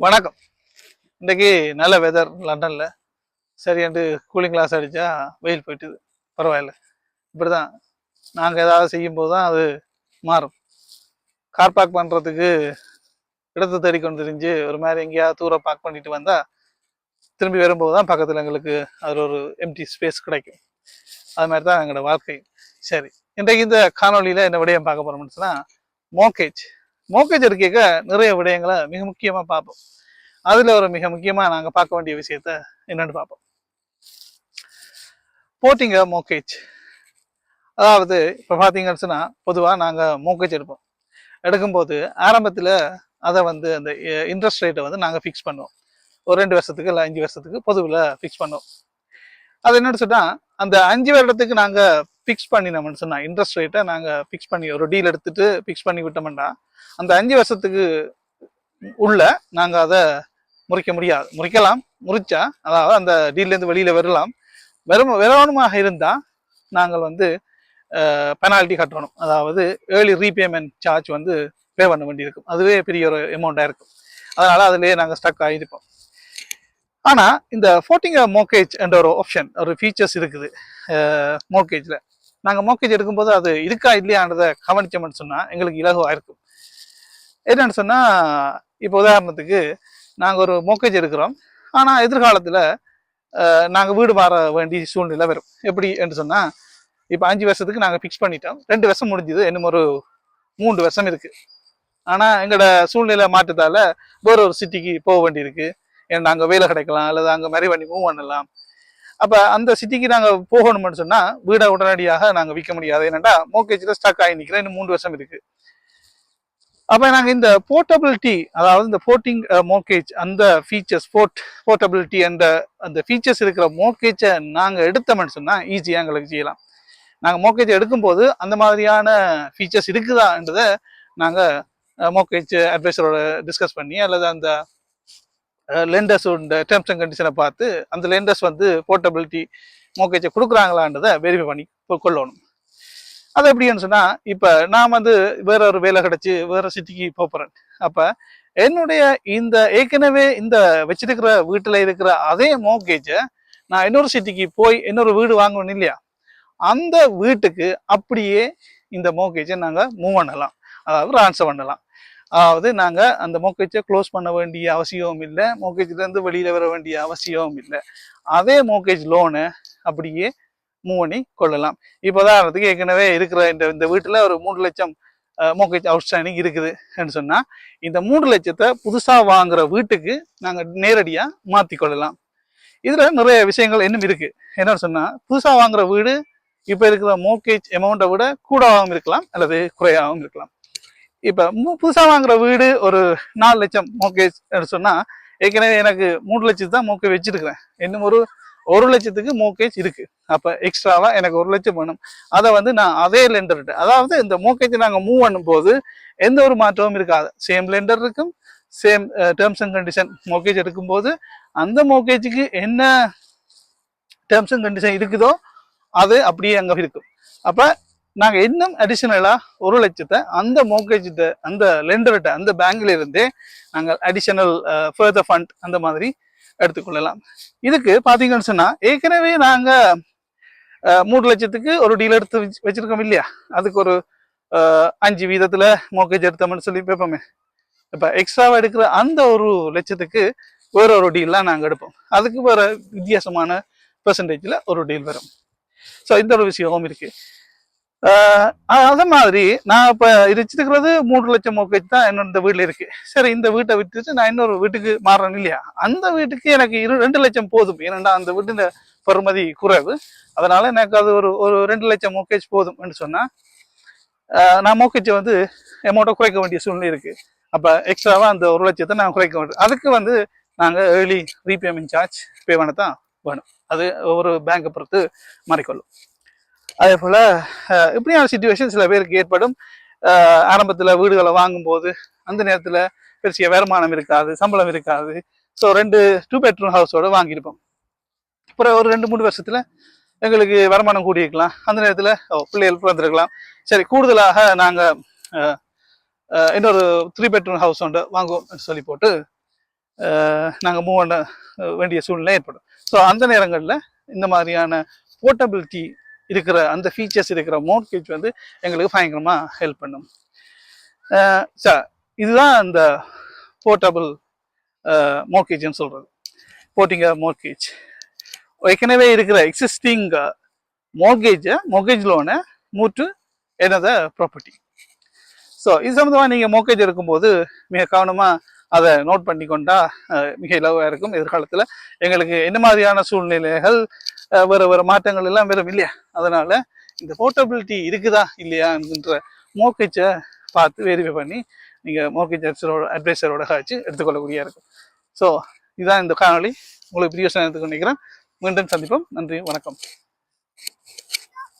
வணக்கம். இன்னைக்கு நல்ல வெதர் லண்டன்ல. சரின்ட்டு கூலிங் கிளாஸ் அடிச்சா வெயில் போயிட்டுது. பரவாயில்ல. இப்படிதான் நாங்கள் ஏதாவது செய்யும் போது தான் அது மாறும். கார் பார்க் பண்ணுறதுக்கு இடத்தை தேடிக்கொண்டு தெரிஞ்சு ஒரு மாதிரி எங்கேயாவது தூரம் பார்க் பண்ணிட்டு வந்தால் திரும்பி வரும்போது தான் பக்கத்தில் எங்களுக்கு அதில் ஒரு எம்டி ஸ்பேஸ் கிடைக்கும். அது மாதிரி தான் எங்களோட வாழ்க்கை. சரி, இன்றைக்கு இந்த காணொலியில் என்ன விடயம் பார்க்க போகிறோம்னு சொன்னால் மோர்கேஜ். மோர்கேஜ் இருக்க நிறைய விடயங்களை மிக முக்கியமாக பார்ப்போம். அதுல ஒரு மிக முக்கியமா நாங்க பார்க்க வேண்டிய விஷயத்த என்னன்னு பார்ப்போம். போட்டிங்க மோர்கேஜ். அதாவது இப்ப பாத்தீங்கன்னு சொன்னா பொதுவா நாங்க மோர்கேஜ் எடுக்கும்போது ஆரம்பத்துல அதை வந்து அந்த இன்ட்ரெஸ்ட் ரேட்டை வந்து நாங்க ஃபிக்ஸ் பண்ணுவோம். ஒரு 2 வருஷத்துக்கு இல்லை 5 வருஷத்துக்கு பொதுவில் ஃபிக்ஸ் பண்ணுவோம். அது என்னன்னு சொன்னா அந்த 5 வருடத்துக்கு நாங்க ஃபிக்ஸ் பண்ணினோம்னு சொன்னா இன்ட்ரெஸ்ட் ரேட்டை நாங்க ஃபிக்ஸ் பண்ணி ஒரு டீல் எடுத்துட்டு ஃபிக்ஸ் பண்ணி விட்டோம்னா அந்த 5 வருஷத்துக்கு உள்ள நாங்க அதை முறிக்க முடியாது. முறிச்சா அதாவது அந்த டீல்லேருந்து வெளியில வரணுமாக இருந்தா நாங்கள் வந்து பெனால்ட்டி கட்டணும். அதாவது ஏர்லி ரீபேமெண்ட் சார்ஜ் வந்து பே பண்ண வேண்டியிருக்கும். அதுவே பெரிய ஒரு அமௌண்ட்டாக இருக்கும். அதனால அதுலேயே நாங்கள் ஸ்டக் ஆகிருப்போம். ஆனா இந்த ஃப்ளோட்டிங் மோர்கேஜ் என்ற ஒரு ஆப்ஷன், ஒரு ஃபீச்சர்ஸ் இருக்குது மோர்கேஜ்ல. நாங்கள் மோர்கேஜ் எடுக்கும்போது அது இருக்கா இல்லையான்றதை கவனிச்சோம்னு சொன்னா எங்களுக்கு இலகுவாக இருக்கும். என்னன்னு சொன்னா இப்போ உதாரணத்துக்கு நாங்கள் ஒரு மோர்கேஜ் எடுக்கிறோம். ஆனால் எதிர்காலத்தில் நாங்கள் வீடு மாற வேண்டிய சூழ்நிலை வரும். எப்படி என்று சொன்னால் இப்போ 5 வருஷத்துக்கு நாங்கள் ஃபிக்ஸ் பண்ணிட்டோம். 2 வருஷம் முடிஞ்சுது, இன்னும் ஒரு 3 வருஷம் இருக்கு. ஆனால் எங்களோட சூழ்நிலை மாற்றத்தால் வேற ஒரு சிட்டிக்கு போக வேண்டியிருக்கு. ஏன்னா அங்கே வேலை கிடைக்கலாம் அல்லது அங்கே மாதிரி பண்ணி மூவ் பண்ணலாம். அப்போ அந்த சிட்டிக்கு நாங்கள் போகணும்னு சொன்னால் வீடை உடனடியாக நாங்கள் விற்க முடியாது. ஏன்னாண்டா மோர்கேஜில் ஸ்டாக் ஆகி நிற்கிறேன், இன்னும் 3 வருஷம் இருக்கு. அப்ப நாங்க இந்த போர்ட்டபிலிட்டி, அதாவது இந்த போர்ட்டிங் மோர்கேஜ் அந்த ஃபீச்சர்ஸ், போர்ட்டபிலிட்டி அந்த ஃபீச்சர்ஸ் இருக்கிற மோர்கேஜை நாங்க எடுத்தோம்னு சொன்னா ஈஸியா எங்களுக்கு செய்யலாம். நாங்க மோர்கேஜ் எடுக்கும்போது அந்த மாதிரியான ஃபீச்சர்ஸ் இருக்குதான்றதை நாங்க மோர்கேஜ் அட்வைசரோட டிஸ்கஸ் பண்ணி அல்லது அந்த லெண்டர்ஸோட டேர்ம்ஸ் அண்ட் கண்டிஷனை பார்த்து அந்த லெண்டர்ஸ் வந்து போர்ட்டபிலிட்டி மோர்கேஜை கொடுக்குறாங்களான்றதை வெரிஃபை பண்ணி கொள்ளணும். அது எப்படின்னு சொன்னா இப்ப நான் வந்து வேற ஒரு வேலை கிடைச்சு வேற சிட்டிக்கு போறேன். அப்ப என்னுடைய இந்த ஏற்கனவே இந்த வச்சிருக்கிற வீட்டுல இருக்கிற அதே மோர்கேஜை நான் இன்னொரு சிட்டிக்கு போய் இன்னொரு வீடு வாங்கணும் இல்லையா, அந்த வீட்டுக்கு அப்படியே இந்த மோர்கேஜை நாங்க மூவ் பண்ணலாம், அதாவது ட்ரான்ஸ்ஃபர் பண்ணலாம். அதாவது நாங்க அந்த மோர்கேஜை க்ளோஸ் பண்ண வேண்டிய அவசியமும் இல்லை, மோர்கேஜ்ல இருந்து வெளியில வர வேண்டிய அவசியமும் இல்லை. அதே மோர்கேஜ் லோனை அப்படியே மூவ் பண்ணி கொள்ளலாம். இப்போ உதாரணத்துக்கு ஏற்கனவே இருக்கிற இந்த வீட்டில் ஒரு 3 லட்சம் மோர்கேஜ் அவுட்ஸ்டாண்டிங் இருக்குதுன்னு சொன்னா இந்த 3 லட்சத்தை புதுசா வாங்குற வீட்டுக்கு நாங்க நேரடியா மாத்தி கொள்ளலாம். இதுல நிறைய விஷயங்கள் இன்னும் இருக்கு. என்னன்னு சொன்னா புதுசா வாங்குற வீடு இப்ப இருக்கிற மோர்கேஜ் அமௌண்ட்டை விட கூடவும் இருக்கலாம் அல்லது குறையாகவும் இருக்கலாம். இப்ப புதுசா வாங்குற வீடு ஒரு 4 லட்சம் மோர்கேஜ் சொன்னா ஏற்கனவே எனக்கு 3 லட்சத்து தான் மோர்கேஜ் வச்சிருக்கிறேன், இன்னும் ஒரு 1 லட்சத்துக்கு மோர்கேஜ் இருக்கு. அப்ப எக்ஸ்ட்ராவா எனக்கு 1 லட்சம் வேணும். அதை வந்து நான் அதே லெண்டர்கிட்ட, அதாவது இந்த மோர்கேஜ் நாங்க மூவ் பண்ணும் போது எந்த ஒரு மாற்றமும் இருக்காது. சேம் லெண்டர் இருக்கும், same terms and condition. Mortgage எடுக்கும் போது அந்த மோர்கேஜுக்கு என்ன டேர்ம்ஸ் அண்ட் கண்டிஷன் இருக்குதோ அது அப்படியே அங்க இருக்கும். அப்ப நாங்க இன்னும் அடிஷனலா 1 லட்சத்தை அந்த மோர்கேஜ் அந்த லெண்டர்கிட்ட அந்த பேங்க்ல இருந்தே நாங்கள் அடிஷனல் ஃபர்தர் ஃபண்ட் அந்த மாதிரி எடுத்துக்கொள்ளலாம். இதுக்கு பாத்தீங்கன்னு சொன்னா ஏற்கனவே நாங்க 3 லட்சத்துக்கு ஒரு டீல் எடுத்து வச்சிருக்கோம் இல்லையா, அதுக்கு ஒரு 5% மோர்கேஜ் எடுத்தோம்னு சொல்லி பேப்போமே. இப்ப எக்ஸ்ட்ராவா எடுக்கிற அந்த 1 லட்சத்துக்கு வேற ஒரு டீல்லாம் நாங்க எடுப்போம். அதுக்கு வேற வித்தியாசமான பெர்சன்டேஜ்ல ஒரு டீல் வரும். ஸோ இந்த ஒரு விஷயமும் இருக்கு. அதே மாதிரி நான் இப்ப வச்சிருக்கிறது 3 லட்சம் மோர்கேஜ் தான் என்னோட இந்த வீட்டுல இருக்கு. சரி, இந்த வீட்டை விட்டுட்டு நான் இன்னொரு வீட்டுக்கு மாறேன் இல்லையா, அந்த வீட்டுக்கு எனக்கு 2 லட்சம் போதும். ஏன்னா அந்த வீட்டுல பெறுமதி குறைவு, அதனால எனக்கு அது ஒரு 2 லட்சம் மோர்கேஜ் போதும் சொன்னா நான் மோர்கேஜை வந்து அமௌண்ட்டை குறைக்க வேண்டிய சூழ்நிலை இருக்கு. அப்ப எக்ஸ்ட்ராவா அந்த 1 லட்சத்தை நான் குறைக்க வேண்டும். அதுக்கு வந்து நாங்க ஏர்லி ரீபேமெண்ட் சார்ஜ் பே பண்ணத்தான் வேணும். அது ஒவ்வொரு பேங்கை பொறுத்து மாறிக்கொள்ளும். அதே போல இப்படியான சிச்சுவேஷன் சில பேருக்கு ஏற்படும். ஆரம்பத்துல வீடுகளை வாங்கும் போது அந்த நேரத்துல பெருசிய வருமானம் இருக்காது, சம்பளம் இருக்காது. ஸோ 2 பெட்ரூம் ஹவுஸோட வாங்கியிருப்போம். அப்புறம் ஒரு 2-3 வருஷத்துல எங்களுக்கு வருமானம் கூடியிருக்கலாம். அந்த நேரத்துல பிள்ளைகள் பிறந்திருக்கலாம். சரி, கூடுதலாக நாங்க இன்னொரு 3 பெட்ரூம் ஹவுஸ் ஒன்று வாங்குவோம் சொல்லி போட்டு நாங்கள் மூவ் பண்ண வேண்டிய சூழ்நிலை ஏற்படும். ஸோ அந்த நேரங்களில் இந்த மாதிரியான போர்ட்டபிலிட்டி இருக்கிற அந்த ஃபீச்சர்ஸ் இருக்கிற மோர்கேஜ் வந்து எங்களுக்கு பயங்கரமாக ஹெல்ப் பண்ணும். சார் இதுதான் அந்த போர்ட்டபிள் மோர்கேஜ்னு சொல்கிறது. போட்டிங்க மோர்கேஜ் ஏற்கனவே இருக்கிற எக்ஸிஸ்டிங் மோர்கேஜ் லோனை மூட்டு என்னத ப்ராப்பர்ட்டி. ஸோ இது சம்மந்தமாக நீங்கள் மோர்கேஜ் எடுக்கும்போது மிக கவனமாக அதை நோட் பண்ணி கொண்டா மிக இலவாக இருக்கும். எதிர்காலத்தில் எங்களுக்கு என்ன மாதிரியான சூழ்நிலைகள் வேறு மாற்றங்கள் எல்லாம் வெறும் இல்லையா, அதனால இந்த போர்ட்டபிலிட்டி இருக்குதா இல்லையா என்கின்ற மோர்கேஜை பார்த்து வெரிஃபை பண்ணி நீங்கள் மோர்கேஜ் அட்வைசரோட காய்ச்சி எடுத்துக்கொள்ளக்கூடிய இருக்கும். ஸோ இதுதான் இந்த காணொலி. உங்களுக்கு பிரியோசனம் எடுத்துக்கொண்டிருக்கிறேன். மீண்டும் சந்திப்போம். நன்றி, வணக்கம்.